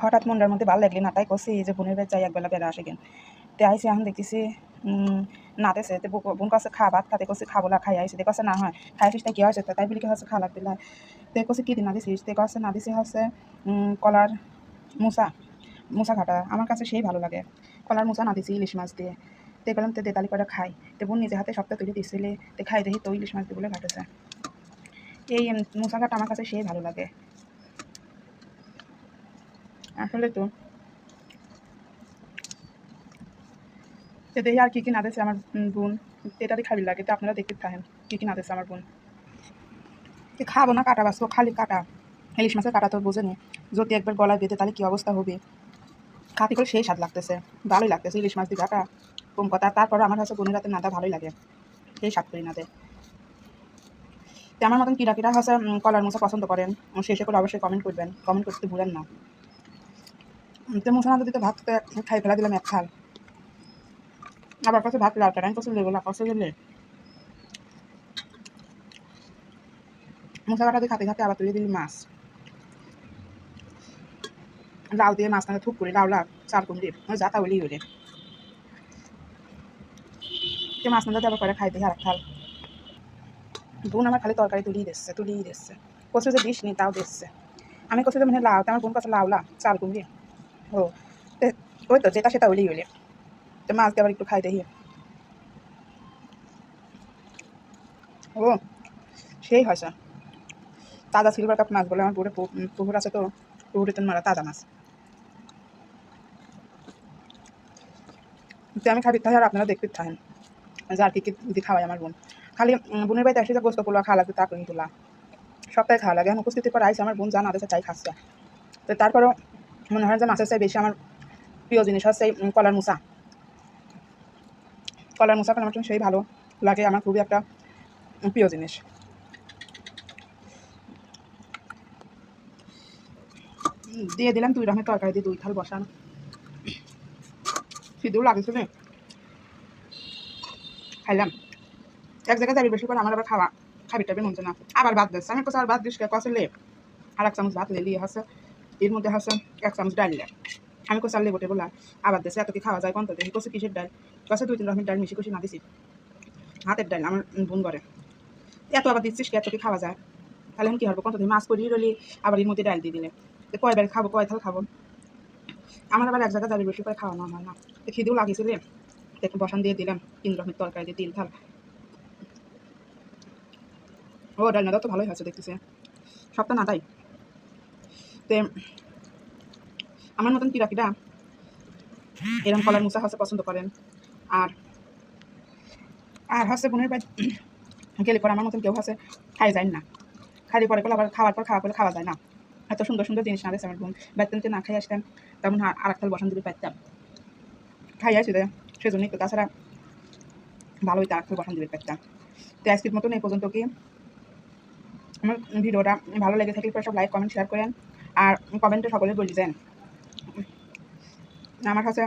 হঠাৎ মনটার মধ্যে ভালো লাগলি না, তাই করছি যে বোনের বাড়ি যাই একবেলা বেড়া আসে গেন। তে আইসি এখন দেখতেছি নাতেছে, তো বোন কাছে খা ভাত খাতে করছি খাবো না, খাই আইসি দেখছে না হয় খাই আসিস তাই কি হয়েছে, তাই বলি কি হচ্ছে খা লাগবে না। তো করছে কী দিন না দিছিস, তো কাছে না দিছি হচ্ছে কলার মুসা মুসা ঘাটা, আমার কাছে সেই ভালো লাগে। কলার মুসা না দিছি ইলিশ মাছ দিয়ে, তো বললাম তো দেতালি করে খাই, তো বোন নিজে হাতে সপ্তাহ তৈরি দিছিলে, তো খাই দেখি তো ইলিশ মাছ দিয়ে বলে ঘাটেছে। এই মুসা ঘাটা আমার কাছে সেই ভালো লাগে আসলে। তো দেখি আর কী কী না দিয়েছে আমার বোন, এটাতে খাবি লাগে, তো আপনারা দেখতে থাকেন কী কী না দিয়েছে আমার বোন। খাবো না কাটা বাঁচবো, খালি কাটা, ইলিশ মাছের কাটা তো বোঝেনি, যদি একবার গলায় বেঁধে তাহলে কী অবস্থা হবে। খাতি করে সেই স্বাদ লাগতেছে, ভালোই লাগতেছে ইলিশ মাছ দিয়ে কাটা কম কথা, তারপরে আমার কাছে বোনের রাতে নাদা ভালোই লাগে, সেই স্বাদ করি নাদে। তো আমার মতন কিরা কিরা হচ্ছে কলার মোচা পছন্দ করেন, শেষে করে অবশ্যই কমেন্ট করবেন, কমেন্ট করতে ভুলেন না। তো মোচা না দিতে ভাত খাই ফেলা দিলাম এক খাল, আবার কাছে ভাত লাল টাইম করছে লেগুলা করছে গেলে মোচা কাটা দিয়ে খাতে খাতে আবার তুলে দিলি মাছ, লাউ দিয়ে মাছ না থুপ করে লাউ লাউ চাল কুমড়ি যা তা হলেই হলে মাছ না যাতে আবার করে খাই দেখি আর খাল। বোন আমার খালি তরকারি তুলিয়ে দিচ্ছে কচু যে দিস নি তাও দিচ্ছে। আমি কচু যে মানে লাউ, আমার বোন কাছে লাউ চাল কুমড়ি ও, ওই তো যেটা সেটা হলেই হলে, তো মাছ দিয়ে আবার একটু খাই দেখি। ও সেই হয়েছে, তাজা সিলভার কাপ মাছ বলে আমার পুকুরে পুকুর আছে, তো পুকুরে মারা তাজা মাছ। তো আমি খাবি থাকি আর আপনারা দেখতে থাকেন যে আর কি কি দিদি খাওয়াই আমার বোন। খালি বোনের বাড়িতে আসে যে গোস্ত পোলা খাওয়া লাগবে তা করি তোলা, সপ্তাহে খাওয়া লাগে। এখন উপস্থিতির পর আইসে আমার বোন জানা দেশে চাই খাচ্ছে, তো তারপরেও মনে হয় যে মাছের চাই বেশি আমার প্রিয় জিনিস হচ্ছে এই কলার মুসা। কলার মুসা আমার সেই ভালো লাগে, আমার খুবই একটা প্রিয় জিনিস। দিয়ে দিলাম 2 রকমের তরকারি দিয়ে 2 থাল বসানো, সিদ্ধও লাগেছিল খাইলাম। এক জায়গায় যাবি বেশি করে আমার আবার খাবি টাবি মন না, আবার ভাত দিচ্ছে। আমি কোথাও আর ভাত দিস কষলে আর 1 চামচ ভাত লিয়ে হচ্ছে, এর মধ্যে হচ্ছে 1 চামচ ডাল লে, আমি কোথাও লেবুটে বলা আবার দিচ্ছে, এত কি খাওয়া যায় কোন, দেখি কষে কিসের ডাল কষে 2-3 রকমের ডাল মিশি কষি না দিছি, হাতের ডাল আমার বোন করে এত আবার দিচ্ছিস এত কি খাওয়া যায়, তাহলে আমি কী হবো কোন, মাছ করিয়ে রলি আবার এর মধ্যে ডাল দিয়ে দিলে কয়বার খাবো, কয় থাল খাবো। আমার আবার এক জায়গায় যাবি বেশি করে খাওয়ানো হয় না, খিদেও লাগিয়েছিল একটু বসান দিয়ে দিলাম 3 রকমের তরকারি দিয়ে 3 থাল। ও ডালনাটাও তো ভালোই হয়েছে দেখতেছে, সবটা না তাই। তে আমার মতন কিরা কিরা এরকম কলার মুসা হচ্ছে পছন্দ করেন, আর আর হচ্ছে বোনের বাড়ি গেলে পরে আমার মতন কেউ হচ্ছে খাই যায় না, খালি পরে আবার খাওয়ার পর খাওয়া যায় না। এত সুন্দর সুন্দর জিনিস না দিয়েছে আমার বোন, বাড়িতে না খাই আসতাম তেমন আর এক থাল বসান দিতে পারতাম, খাই আসি দেয় সেজন্যই তো, তাছাড়া ভালোই তো আর এক থাল বসান দিতে পারতাম। তো আজকের মতন এই পর্যন্ত কি, আমার ভিডিওটা ভালো লেগে থাকলে সব লাইক কমেন্ট শেয়ার করেন, আর কমেন্টে সকলে বলে দেন আমার কাছে